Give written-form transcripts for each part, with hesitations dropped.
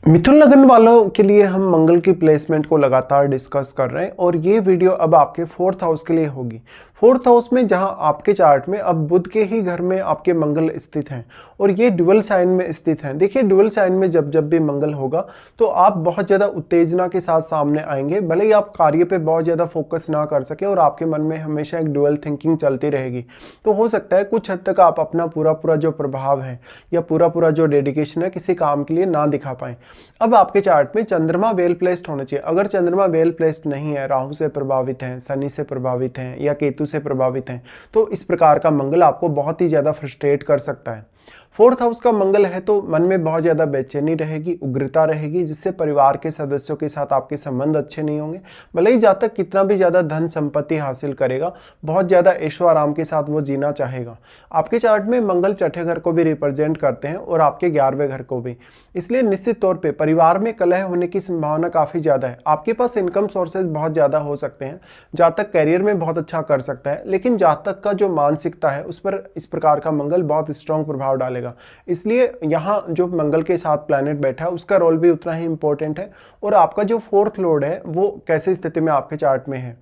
मिथुन लगन वालों के लिए हम मंगल की प्लेसमेंट को लगातार डिस्कस कर रहे हैं और ये वीडियो अब आपके फोर्थ हाउस के लिए होगी। फोर्थ हाउस में जहां आपके चार्ट में अब बुध के ही घर में आपके मंगल स्थित हैं और ये ड्यूअल साइन में स्थित हैं। देखिए ड्यूअल साइन में जब जब भी मंगल होगा तो आप बहुत ज़्यादा उत्तेजना के साथ सामने आएंगे, भले ही आप कार्य पे बहुत ज़्यादा फोकस ना कर सके और आपके मन में हमेशा एक ड्यूअल थिंकिंग चलती रहेगी। तो हो सकता है कुछ हद तक आप अपना पूरा जो प्रभाव है या पूरा जो डेडिकेशन है किसी काम के लिए ना दिखा पाएँ। अब आपके चार्ट में चंद्रमा वेल प्लेस्ड होना चाहिए। अगर चंद्रमा वेल प्लेस्ड नहीं है, राहु से प्रभावित हैं, शनि से प्रभावित हैं या केतु से प्रभावित हैं, तो इस प्रकार का मंगल आपको बहुत ही ज़्यादा फ्रस्ट्रेट कर सकता है। फोर्थ हाउस का मंगल है तो मन में बहुत ज़्यादा बेचैनी रहेगी, उग्रता रहेगी, जिससे परिवार के सदस्यों के साथ आपके संबंध अच्छे नहीं होंगे। भले ही जातक कितना भी ज़्यादा धन संपत्ति हासिल करेगा, बहुत ज़्यादा ऐशो आराम के साथ वो जीना चाहेगा। आपके चार्ट में मंगल छठे घर को भी रिप्रेजेंट करते हैं और आपके 11वें घर को भी, इसलिए निश्चित तौर पर परिवार में कलह होने की संभावना काफ़ी ज़्यादा है। आपके पास इनकम सोर्सेज बहुत ज़्यादा हो सकते हैं, जातक कैरियर में बहुत अच्छा कर सकता है, लेकिन जातक का जो मानसिकता है उस पर इस प्रकार का मंगल बहुत स्ट्रॉन्ग प्रभाव डालेगा। इसलिए यहाँ जो मंगल के साथ प्लैनेट बैठा है उसका रोल भी उतना ही इंपॉर्टेंट है। और आपका जो फोर्थ लॉर्ड है वो कैसी स्थिति में आपके चार्ट में है।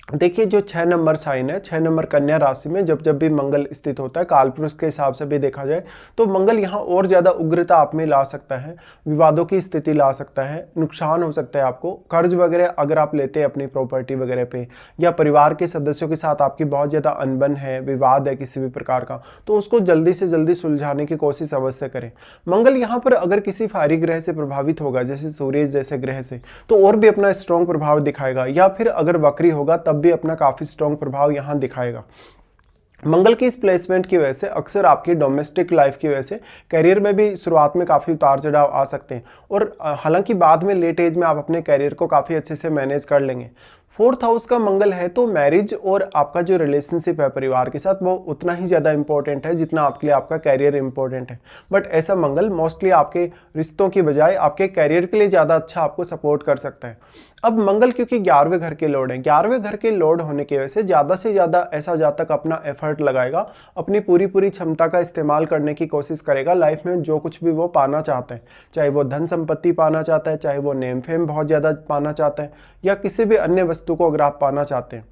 देखिए जो 6 नंबर साइन है, 6 नंबर कन्या राशि में जब जब भी मंगल स्थित होता है, कालपुरुष के हिसाब से भी देखा जाए तो मंगल यहाँ और ज़्यादा उग्रता आप में ला सकता है, विवादों की स्थिति ला सकता है, नुकसान हो सकता है आपको, कर्ज वगैरह अगर आप लेते हैं अपनी प्रॉपर्टी वगैरह पे, या परिवार के सदस्यों के साथ आपकी बहुत ज़्यादा अनबन है, विवाद है किसी भी प्रकार का, तो उसको जल्दी से जल्दी सुलझाने की कोशिश अवश्य करें। मंगल यहाँ पर अगर किसी फायरी ग्रह से प्रभावित होगा, जैसे सूर्य जैसे ग्रह से, तो और भी अपना स्ट्रॉन्ग प्रभाव दिखाएगा, या फिर अगर वक्री होगा तब भी अपना काफी स्ट्रॉन्ग प्रभाव यहां दिखाएगा। मंगल की इस प्लेसमेंट की वजह से अक्सर आपकी डोमेस्टिक लाइफ की वजह से करियर में भी शुरुआत में काफ़ी उतार चढ़ाव आ सकते हैं, और हालांकि बाद में लेट एज में आप अपने करियर को काफ़ी अच्छे से मैनेज कर लेंगे। फोर्थ हाउस का मंगल है तो मैरिज और आपका जो रिलेशनशिप है परिवार के साथ वो उतना ही ज़्यादा इंपॉर्टेंट है जितना आपके लिए आपका कैरियर इंपॉर्टेंट है। बट ऐसा मंगल मोस्टली आपके रिश्तों की बजाय आपके कैरियर के लिए ज़्यादा अच्छा आपको सपोर्ट कर सकता है। अब मंगल क्योंकि 11वें घर के लॉर्ड हैं, 11वें घर के लॉर्ड होने की वजह से ज़्यादा ऐसा जातक अपना एफर्ट लगाएगा, अपनी पूरी क्षमता का इस्तेमाल करने की कोशिश करेगा लाइफ में जो कुछ भी वो पाना चाहता है, चाहे वो धन संपत्ति पाना चाहता है, चाहे वो नेम फेम बहुत ज़्यादा पाना चाहता है, या किसी भी अन्य वस्तु को अगर आप पाना चाहते हैं।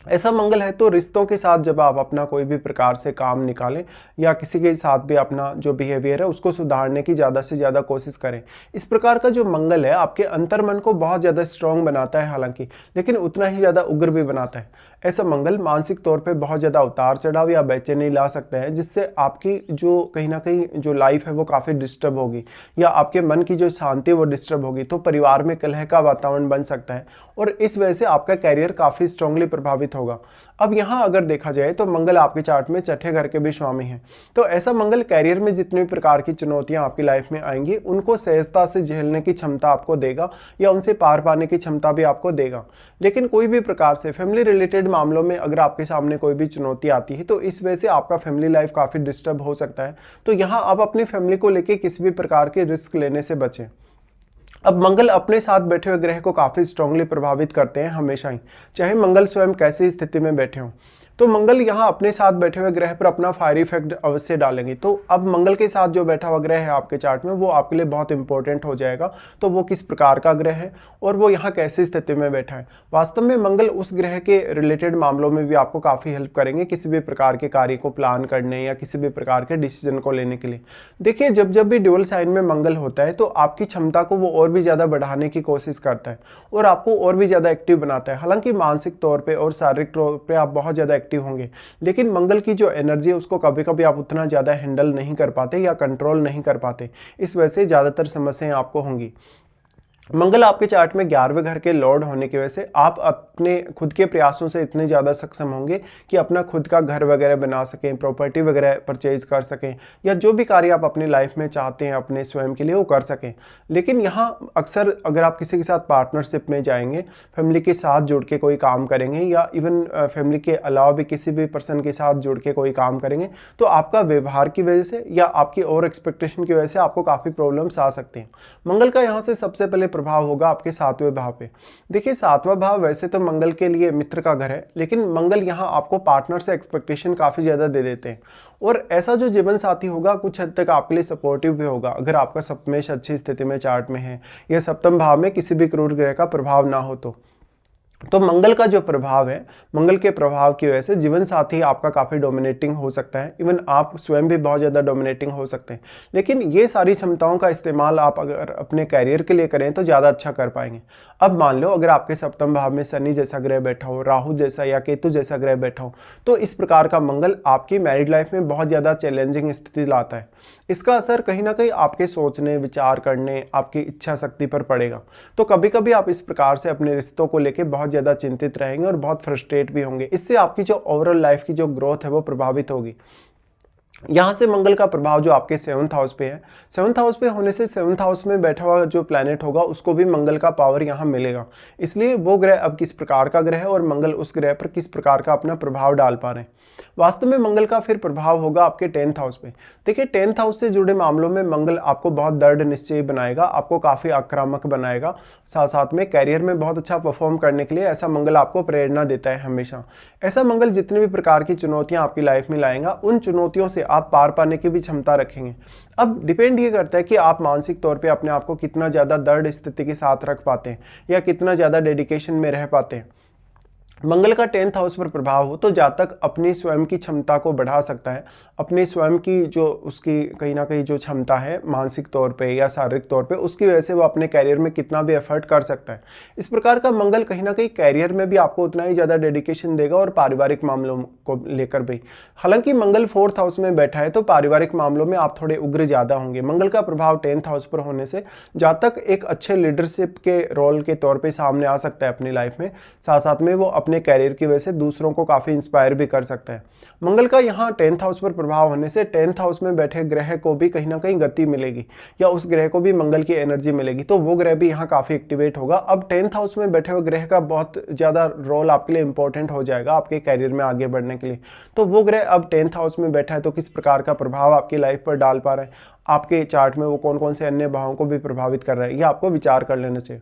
ऐसा मंगल है तो रिश्तों के साथ जब आप अपना कोई भी प्रकार से काम निकालें या किसी के साथ भी अपना जो बिहेवियर है उसको सुधारने की ज़्यादा से ज़्यादा कोशिश करें। इस प्रकार का जो मंगल है आपके अंतर्मन को बहुत ज़्यादा स्ट्रॉन्ग बनाता है हालांकि, लेकिन उतना ही ज़्यादा उग्र भी बनाता है। ऐसा मंगल मानसिक तौर पे बहुत ज़्यादा उतार चढ़ाव या बेचैनी ला सकता है, जिससे आपकी जो कहीं ना कहीं जो लाइफ है वो काफ़ी डिस्टर्ब होगी, या आपके मन की जो शांति वो डिस्टर्ब होगी, तो परिवार में कलह का वातावरण बन सकता है और इस वजह से आपका कैरियर काफ़ी स्ट्रांगली प्रभावित होगा। अब यहाँ अगर देखा जाए तो मंगल आपके चार्ट में छठे घर के भी स्वामी हैं, तो ऐसा मंगल कैरियर में जितने प्रकार की चुनौतियां आपकी लाइफ में आएंगी उनको सहजता से झेलने की क्षमता आपको देगा या उनसे पार पाने की क्षमता भी आपको देगा। लेकिन कोई भी प्रकार से फैमिली रिलेटेड मामलों में अगर आपके सामने कोई भी चुनौती आती है तो इस वजह से आपका फैमिली लाइफ काफ़ी डिस्टर्ब हो सकता है। तो यहाँ आप अपनी फैमिली को लेकर किसी भी प्रकार के रिस्क लेने से बचें। अब मंगल अपने साथ बैठे हुए ग्रह को काफ़ी स्ट्रांगली प्रभावित करते हैं हमेशा ही, चाहे मंगल स्वयं कैसी स्थिति में बैठे हों। तो मंगल यहाँ अपने साथ बैठे हुए ग्रह पर अपना फायर इफेक्ट अवश्य डालेंगे। तो अब मंगल के साथ जो बैठा हुआ ग्रह है आपके चार्ट में वो आपके लिए बहुत इंपॉर्टेंट हो जाएगा। तो वो किस प्रकार का ग्रह है और वो यहाँ कैसी स्थिति में बैठा है। वास्तव में मंगल उस ग्रह के रिलेटेड मामलों में भी आपको काफ़ी हेल्प करेंगे किसी भी प्रकार के कार्य को प्लान करने या किसी भी प्रकार के डिसीजन को लेने के लिए। देखिए जब जब भी ड्यूअल साइन में मंगल होता है तो आपकी क्षमता को वो और भी ज़्यादा बढ़ाने की कोशिश करता है और आपको और भी ज़्यादा एक्टिव बनाता है। हालांकि मानसिक तौर पर और शारीरिक तौर पर आप बहुत ज़्यादा एक्टिव होंगे, लेकिन मंगल की जो एनर्जी है उसको कभी कभी आप उतना ज़्यादा हैंडल नहीं कर पाते या कंट्रोल नहीं कर पाते, इस वजह से ज़्यादातर समस्याएं आपको होंगी। मंगल आपके चार्ट में 11वें घर के लॉर्ड होने की वजह से आप अपने खुद के प्रयासों से इतने ज़्यादा सक्षम होंगे कि अपना खुद का घर वगैरह बना सकें, प्रॉपर्टी वगैरह परचेज कर सकें, या जो भी कार्य आप अपनी लाइफ में चाहते हैं अपने स्वयं के लिए वो कर सकें। लेकिन यहाँ अक्सर अगर आप किसी के साथ पार्टनरशिप में जाएंगे, फैमिली के साथ जुड़ के कोई काम करेंगे या इवन फैमिली के अलावा भी किसी भी पर्सन के साथ जुड़ के कोई काम करेंगे, तो आपका व्यवहार की वजह से या आपकी और एक्सपेक्टेशन की वजह से आपको काफ़ी प्रॉब्लम्स आ सकते हैं। मंगल का यहाँ से सबसे पहले प्रभाव होगा आपके 7वें भाव पे। देखिए 7वां भाव वैसे तो मंगल के लिए मित्र का घर है, लेकिन मंगल यहाँ आपको पार्टनर से एक्सपेक्टेशन काफ़ी ज़्यादा दे देते हैं। और ऐसा जो जीवन साथी होगा कुछ हद तक आपके लिए सपोर्टिव भी होगा, अगर आपका सप्तमेश अच्छी स्थिति में चार्ट में है या सप्तम भाव में किसी भी क्रूर ग्रह का प्रभाव ना हो तो मंगल का जो प्रभाव है, मंगल के प्रभाव की वजह से जीवन साथी आपका काफ़ी डोमिनेटिंग हो सकता है, इवन आप स्वयं भी बहुत ज़्यादा डोमिनेटिंग हो सकते हैं। लेकिन ये सारी क्षमताओं का इस्तेमाल आप अगर अपने कैरियर के लिए करें तो ज़्यादा अच्छा कर पाएंगे। अब मान लो अगर आपके सप्तम भाव में शनि जैसा ग्रह बैठा हो, राहु जैसा या केतु जैसा ग्रह बैठा हो, तो इस प्रकार का मंगल आपकी मैरिड लाइफ में बहुत ज़्यादा चैलेंजिंग स्थिति लाता है। इसका असर कहीं ना कहीं आपके सोचने, विचार करने, आपकी इच्छा शक्ति पर पड़ेगा। तो कभी कभी आप इस प्रकार से अपने रिश्तों को लेकर बहुत ज़्यादा चिंतित रहेंगे और बहुत फ्रस्ट्रेट भी होंगे। इससे आपकी जो ओवरऑल लाइफ की जो ग्रोथ है वो प्रभावित होगी। यहाँ से मंगल का प्रभाव जो आपके 7th हाउस पे है, 7th हाउस पे होने से 7th हाउस में बैठा हुआ जो प्लैनेट होगा उसको भी मंगल का पावर यहाँ मिलेगा। इसलिए वो ग्रह अब किस प्रकार का ग्रह है और मंगल उस ग्रह पर किस प्रकार का अपना प्रभाव डाल पा रहे हैं। वास्तव में मंगल का फिर प्रभाव होगा आपके 10th हाउस पे। देखिए 10th हाउस से जुड़े मामलों में मंगल आपको बहुत दृढ़ निश्चयी बनाएगा, आपको काफ़ी आक्रामक बनाएगा, साथ साथ में कैरियर में बहुत अच्छा परफॉर्म करने के लिए ऐसा मंगल आपको प्रेरणा देता है हमेशा। ऐसा मंगल जितने भी प्रकार की चुनौतियाँ आपकी लाइफ में लाएगा, उन चुनौतियों से आप पार पाने की भी क्षमता रखेंगे। अब डिपेंड ये करता है कि आप मानसिक तौर पे अपने आप को कितना ज़्यादा दृढ़ स्थिति के साथ रख पाते हैं या कितना ज़्यादा डेडिकेशन में रह पाते हैं। मंगल का 10th हाउस पर प्रभाव हो तो जातक अपनी स्वयं की क्षमता को बढ़ा सकता है, अपनी स्वयं की जो उसकी कहीं ना कहीं जो क्षमता है मानसिक तौर पे या शारीरिक तौर पे, उसकी वजह से वो अपने कैरियर में कितना भी एफर्ट कर सकता है। इस प्रकार का मंगल कहीं ना कहीं कैरियर में भी आपको उतना ही ज़्यादा डेडिकेशन देगा और पारिवारिक मामलों को लेकर भी। हालांकि मंगल 4th हाउस में बैठा है तो पारिवारिक मामलों में आप थोड़े उग्र ज़्यादा होंगे। मंगल का प्रभाव 10th हाउस पर होने से जातक एक अच्छे लीडरशिप के रोल के तौर पर सामने आ सकता है अपनी लाइफ में, साथ साथ में वो अपने कैरियर की वजह से दूसरों को काफी इंस्पायर भी कर सकता है। मंगल का यहाँ 10th हाउस पर प्रभाव होने से 10th हाउस में बैठे ग्रह को भी कहीं ना कहीं गति मिलेगी या उस ग्रह को भी मंगल की एनर्जी मिलेगी, तो वो ग्रह भी यहाँ काफी एक्टिवेट होगा। अब 10th हाउस में बैठे हुए ग्रह का बहुत ज्यादा रोल आपके लिए इंपॉर्टेंट हो जाएगा आपके कैरियर में आगे बढ़ने के लिए। तो वो ग्रह अब 10th हाउस में बैठा है तो किस प्रकार का प्रभाव आपकी लाइफ पर डाल पा रहा है, आपके चार्ट में वो कौन कौन से अन्य भावों को भी प्रभावित कर रहा है, ये आपको विचार कर लेना चाहिए।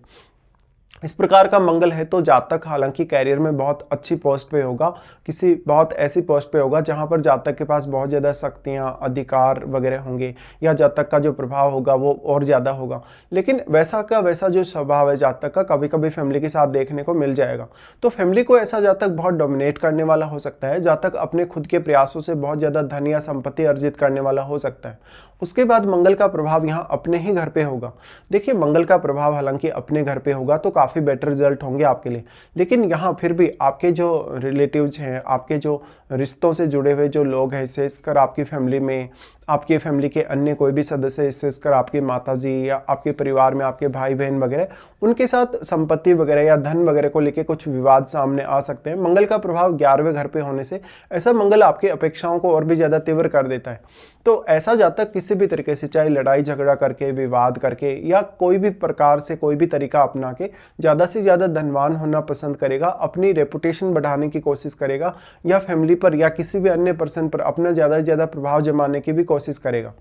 इस प्रकार का मंगल है तो जातक हालांकि कैरियर में बहुत अच्छी पोस्ट पे होगा, किसी बहुत ऐसी पोस्ट पे होगा जहां पर जातक के पास बहुत ज़्यादा शक्तियां, अधिकार वगैरह होंगे या जातक का जो प्रभाव होगा वो और ज़्यादा होगा। लेकिन वैसा का वैसा जो स्वभाव है जातक का कभी कभी फैमिली के साथ देखने को मिल जाएगा। तो फैमिली को ऐसा जातक बहुत डोमिनेट करने वाला हो सकता है, जातक अपने खुद के प्रयासों से बहुत ज़्यादा धन या संपत्ति अर्जित करने वाला हो सकता है। उसके बाद मंगल का प्रभाव यहाँ अपने ही घर पे होगा। देखिए मंगल का प्रभाव हालांकि अपने घर पे होगा तो काफ़ी बेटर रिजल्ट होंगे आपके लिए, लेकिन यहाँ फिर भी आपके जो रिलेटिव्स हैं, आपके जो रिश्तों से जुड़े हुए जो लोग हैं, विशेषकर आपकी फैमिली में, आपके फैमिली के अन्य कोई भी सदस्य, विशेषकर आपकी माताजी या आपके परिवार में आपके भाई बहन वगैरह, उनके साथ संपत्ति वगैरह या धन वगैरह को लेकर कुछ विवाद सामने आ सकते हैं। मंगल का प्रभाव 11वें घर पे होने से ऐसा मंगल आपकी अपेक्षाओं को और भी ज़्यादा तीव्र कर देता है। तो ऐसा जातक किसी भी तरीके से, चाहे लड़ाई झगड़ा करके, विवाद करके या कोई भी प्रकार से कोई भी तरीका अपना के ज़्यादा से ज़्यादा धनवान होना पसंद करेगा, अपनी रेपुटेशन बढ़ाने की कोशिश करेगा या फैमिली पर या किसी भी अन्य पर्सन पर अपना ज़्यादा से ज़्यादा प्रभाव जमाने की भी कोशिश करेगा।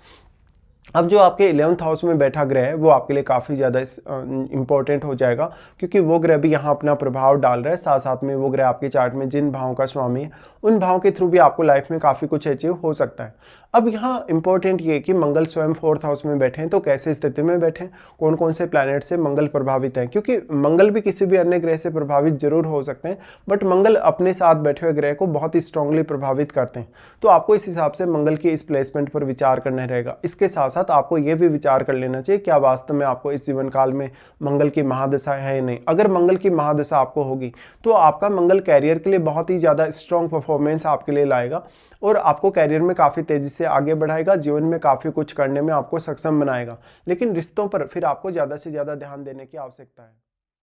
अब जो आपके 11th हाउस में बैठा ग्रह है वो आपके लिए काफ़ी ज़्यादा इंपॉर्टेंट हो जाएगा, क्योंकि वो ग्रह भी यहाँ अपना प्रभाव डाल रहा है। साथ साथ में वो ग्रह आपके चार्ट में जिन भावों का स्वामी है उन भावों के थ्रू भी आपको लाइफ में काफ़ी कुछ अचीव हो सकता है। अब यहाँ इंपॉर्टेंट ये कि मंगल स्वयं 4th हाउस में बैठे हैं तो कैसे स्थिति में बैठे हैं, कौन कौन से प्लैनेट से मंगल प्रभावित हैं, क्योंकि मंगल भी किसी भी अन्य ग्रह से प्रभावित जरूर हो सकते हैं, बट मंगल अपने साथ बैठे हुए ग्रह को बहुत ही स्ट्रांगली प्रभावित करते हैं। तो आपको इस हिसाब से मंगल की इस प्लेसमेंट पर विचार करना रहेगा। इसके साथ साथ आपको ये भी विचार कर लेना चाहिए क्या वास्तव में आपको इस जीवन काल में मंगल की महादशा है या नहीं। अगर मंगल की महादशा आपको होगी तो आपका मंगल कैरियर के लिए बहुत ही ज़्यादा स्ट्रॉन्ग परफॉर्मेंस आपके लिए लाएगा और आपको कैरियर में काफ़ी तेज़ी से आगे बढ़ाएगा, जीवन में काफ़ी कुछ करने में आपको सक्षम बनाएगा। लेकिन रिश्तों पर फिर आपको ज़्यादा से ज़्यादा ध्यान देने की आवश्यकता है।